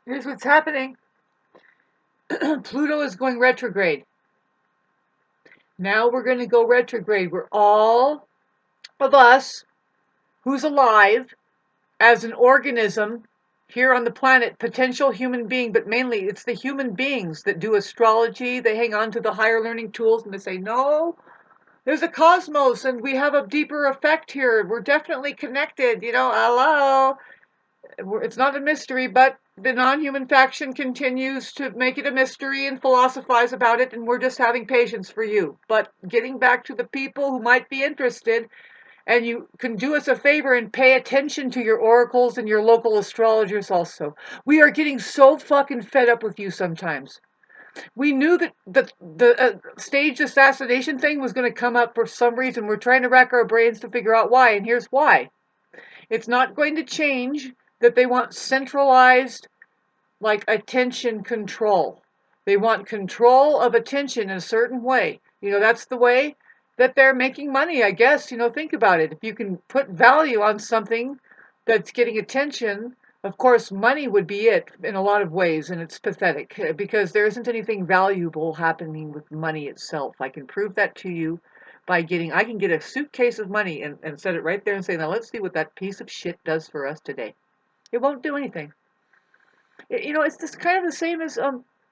Here's what's happening. Pluto is going retrograde. Now we're going to go retrograde. We're all of us who's alive as an organism here on the planet, potential human being, but mainly it's the human beings that do astrology. They hang on to the higher learning tools and they say, no, there's a cosmos and we have a deeper effect here. We're definitely connected. Hello. It's not a mystery, but the non-human faction continues to make it a mystery and philosophize about it, and we're just having patience for you. But getting back to the people who might be interested, and you can do us a favor and pay attention to your oracles and your local astrologers also. We are getting so fucking fed up with you sometimes. We knew that the staged assassination thing was going to come up for some reason. We're trying to rack our brains to figure out why, and here's why. It's not going to change that they want centralized, like, attention control. They want control of attention in a certain way. That's the way that they're making money, I guess. Think about it. If you can put value on something that's getting attention, of course, money would be it in a lot of ways, and it's pathetic because there isn't anything valuable happening with money itself. I can prove that to you I can get a suitcase of money and set it right there and say, now let's see what that piece of shit does for us today. It won't do anything. It's just kind of the same as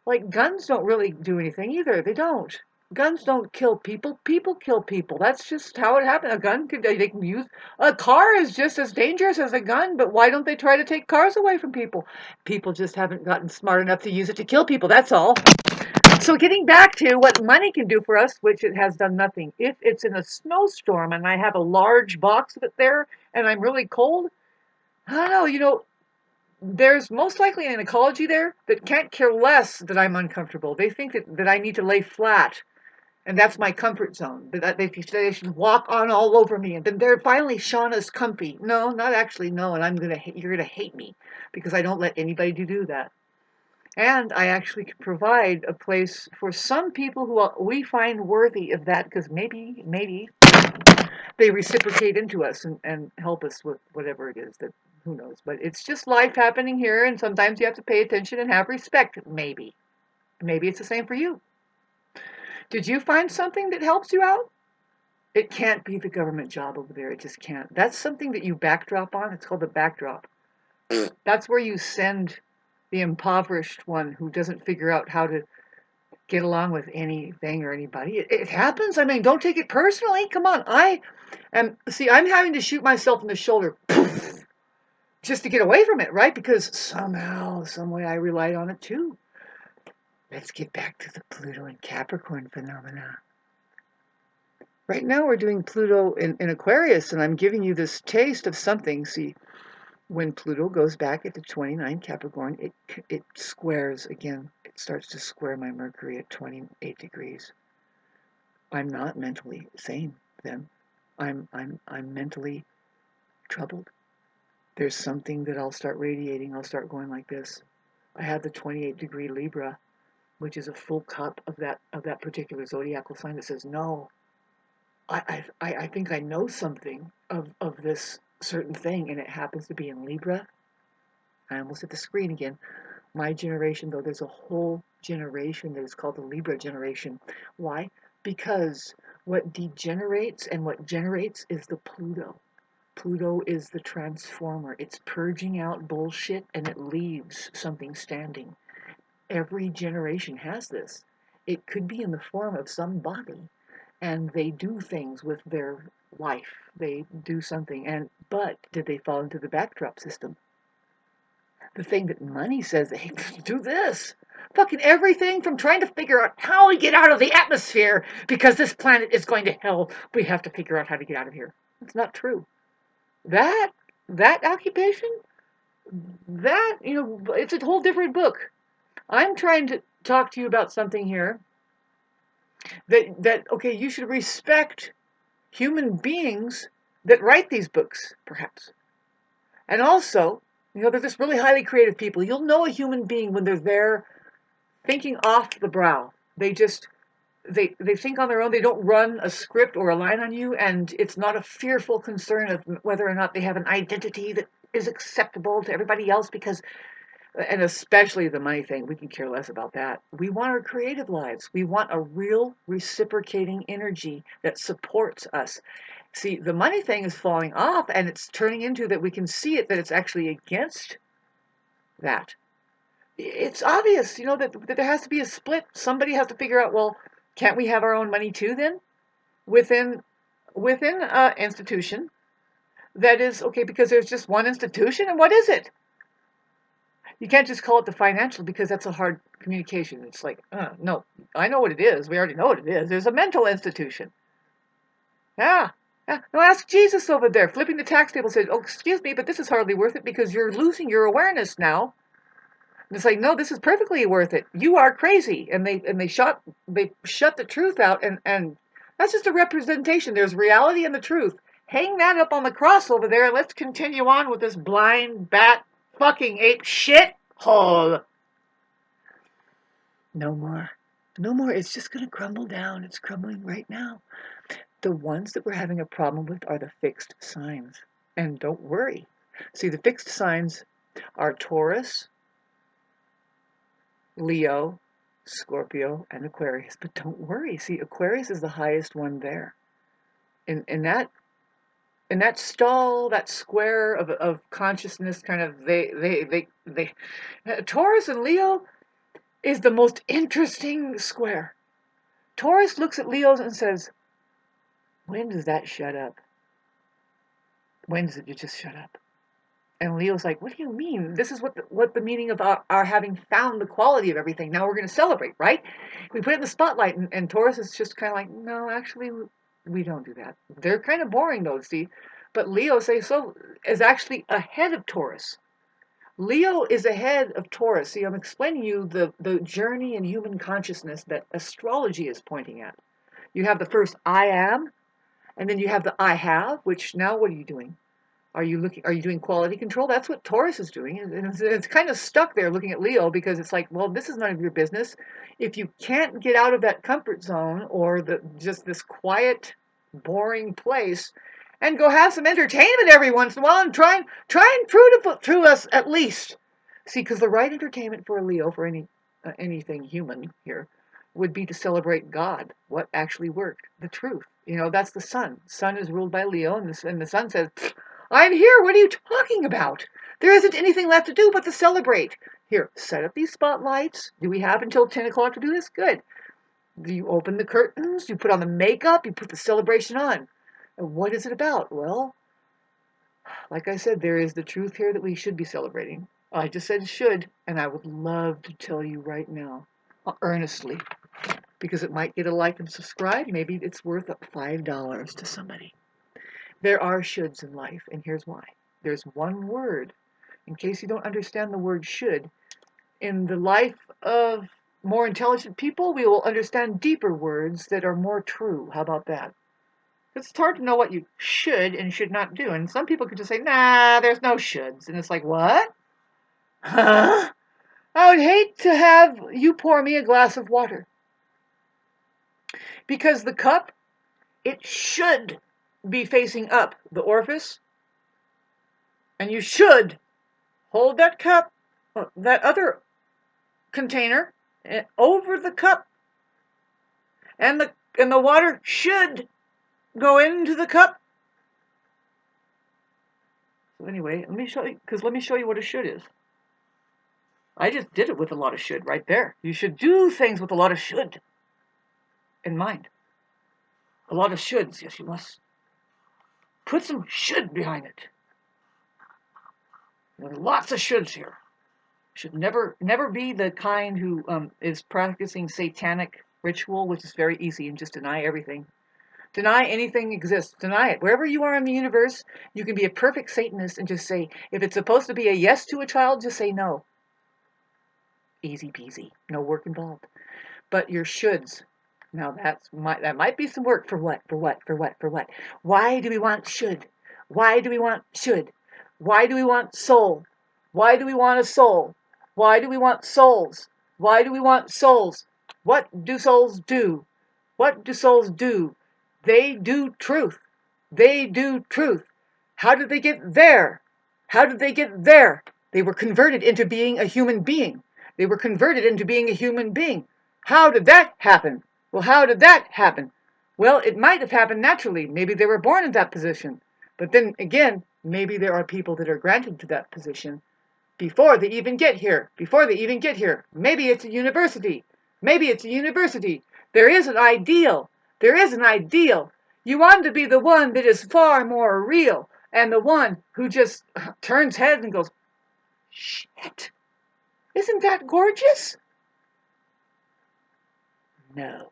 like guns don't really do anything either. They don't. Guns don't kill people. People kill people. That's just how it happened. A gun could they can use a car is just as dangerous as a gun, but why don't they try to take cars away from people? People just haven't gotten smart enough to use it to kill people. That's all. So getting back to what money can do for us, which it has done nothing. If it's in a snowstorm and I have a large box of it there and I'm really cold, I don't know, there's most likely an ecology there that can't care less that I'm uncomfortable. They think that I need to lay flat, and that's my comfort zone. That they should walk on all over me, and then they're finally Shauna's comfy. No, not actually. No, and you're gonna hate me because I don't let anybody do that. And I actually can provide a place for some people who we find worthy of that because maybe they reciprocate into us and help us with whatever it is that who knows. But it's just life happening here, and sometimes you have to pay attention and have respect. Maybe it's the same for you. Did you find something that helps you out? It can't be the government job over there. It just can't. That's something that you backdrop on. It's called the backdrop. That's where you send the impoverished one who doesn't figure out how to get along with anything or anybody. It happens. I mean, don't take it personally. Come on. I'm having to shoot myself in the shoulder just to get away from it, right? Because somehow, some way I relied on it too. Let's get back to the Pluto and Capricorn phenomena. Right now we're doing Pluto in Aquarius, and I'm giving you this taste of something. See, when Pluto goes back into 29 Capricorn, it squares again. It starts to square my Mercury at 28 degrees. I'm not mentally sane then. I'm mentally troubled. There's something that I'll start radiating. I'll start going like this. I have the 28-degree Libra, which is a full cup of that particular zodiacal sign that says no. I think I know something of this certain thing, and it happens to be in Libra. I almost hit the screen again. My generation, though, there's a whole generation that is called the Libra generation. Why? Because what degenerates and what generates is the Pluto. Pluto is the transformer. It's purging out bullshit and it leaves something standing. Every generation has this. It could be in the form of somebody, and they do things with their life. They do something, but did they fall into the backdrop system? The thing that money says, hey, do this. Fucking everything from trying to figure out how we get out of the atmosphere because this planet is going to hell. We have to figure out how to get out of here. It's not true. That that occupation, it's a whole different book. I'm trying to talk to you about something here that okay, you should respect human beings that write these books, perhaps. And also, they're just really highly creative people. You'll know a human being when they're there thinking off the brow. They think on their own. They don't run a script or a line on you, and it's not a fearful concern of whether or not they have an identity that is acceptable to everybody else because And especially the money thing, we can care less about that. We want our creative lives. We want a real reciprocating energy that supports us. See, the money thing is falling off, and it's turning into that we can see it, that it's actually against that. It's obvious, that there has to be a split. Somebody has to figure out, well, can't we have our own money too then? Within an institution that is okay, because there's just one institution, and what is it? You can't just call it the financial, because that's a hard communication. It's like, no, I know what it is. We already know what it is. There's a mental institution. Yeah. Yeah. Now ask Jesus over there, flipping the tax table, said, oh, excuse me, but this is hardly worth it because you're losing your awareness now. And it's like, no, this is perfectly worth it. You are crazy. And they shut the truth out, and that's just a representation. There's reality and the truth. Hang that up on the cross over there. Let's continue on with this blind bat fucking ape shit hole. No more. No more. It's just going to crumble down. It's crumbling right now. The ones that we're having a problem with are the fixed signs. And don't worry. See, the fixed signs are Taurus, Leo, Scorpio, and Aquarius. But don't worry. See, Aquarius is the highest one there. In that stall, that square of consciousness, kind of they Taurus and Leo is the most interesting square. Taurus looks at Leo and says, when does that shut up? When does it just shut up? And Leo's like, what do you mean? This is what the meaning of our having found the quality of everything. Now we're going to celebrate, right? We put it in the spotlight, and Taurus is just kind of like, no, actually, we don't do that. They're kind of boring, though, see? But Leo is actually ahead of Taurus. Leo is ahead of Taurus. See, I'm explaining you the journey in human consciousness that astrology is pointing at. You have the first I am, and then you have the I have, which now what are you doing? Are you doing quality control? That's what Taurus is doing. And it's kind of stuck there looking at Leo, because it's like, well, this is none of your business. If you can't get out of that comfort zone, or just this quiet, boring place, and go have some entertainment every once in a while, and try and prove to us at least. See, because the right entertainment for a Leo, for anything human here, would be to celebrate God, what actually worked, the truth. That's the sun. Sun is ruled by Leo, and the sun says, I'm here. What are you talking about? There isn't anything left to do but to celebrate. Here, set up these spotlights. Do we have until 10 o'clock to do this? Good. Do you open the curtains? You put on the makeup? You put the celebration on. And what is it about? Well, like I said, there is the truth here that we should be celebrating. I just said should, and I would love to tell you right now, earnestly, because it might get a like and subscribe. Maybe it's worth $5 to somebody. There are shoulds in life, and here's why. There's one word, in case you don't understand the word should. In the life of more intelligent people, we will understand deeper words that are more true. How about that? It's hard to know what you should and should not do. And some people could just say, nah, there's no shoulds. And it's like, what? Huh? I would hate to have you pour me a glass of water. Because the cup, it should be facing up, the orifice. And you should hold that cup, that other container, over the cup. And the water should go into the cup. So anyway, let me show you what a should is. I just did it with a lot of should right there. You should do things with a lot of should in mind. A lot of shoulds, yes, you must. Put some should behind it. There's lots of shoulds here. Should never be the kind who is practicing satanic ritual, which is very easy, and just deny everything. Deny anything exists. Deny it. Wherever you are in the universe, you can be a perfect Satanist and just say, if it's supposed to be a yes to a child, just say no. Easy peasy. No work involved. But your shoulds. Now that might be some work. For what? Why do we want should? Why do we want should? Why do we want soul? Why do we want a soul? Why do we want souls? Why do we want souls? What do souls do? What do souls do? They do truth. They do truth. How did they get there? How did they get there? They were converted into being a human being. They were converted into being a human being. How did that happen? Well, how did that happen? Well, it might have happened naturally. Maybe they were born in that position. But then again, maybe there are people that are granted to that position before they even get here. Maybe it's a university. There is an ideal. You want to be the one that is far more real, and the one who just turns heads and goes, shit, isn't that gorgeous? No.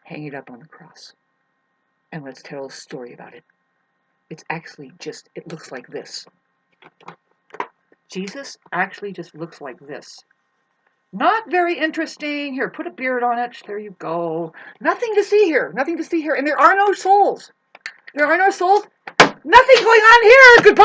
Hang it up on the cross. And let's tell a story about it. It's actually just, it looks like this. Jesus actually just looks like this. Not very interesting. Here, put a beard on it. There you go. Nothing to see here. And there are no souls. Nothing going on here. Goodbye.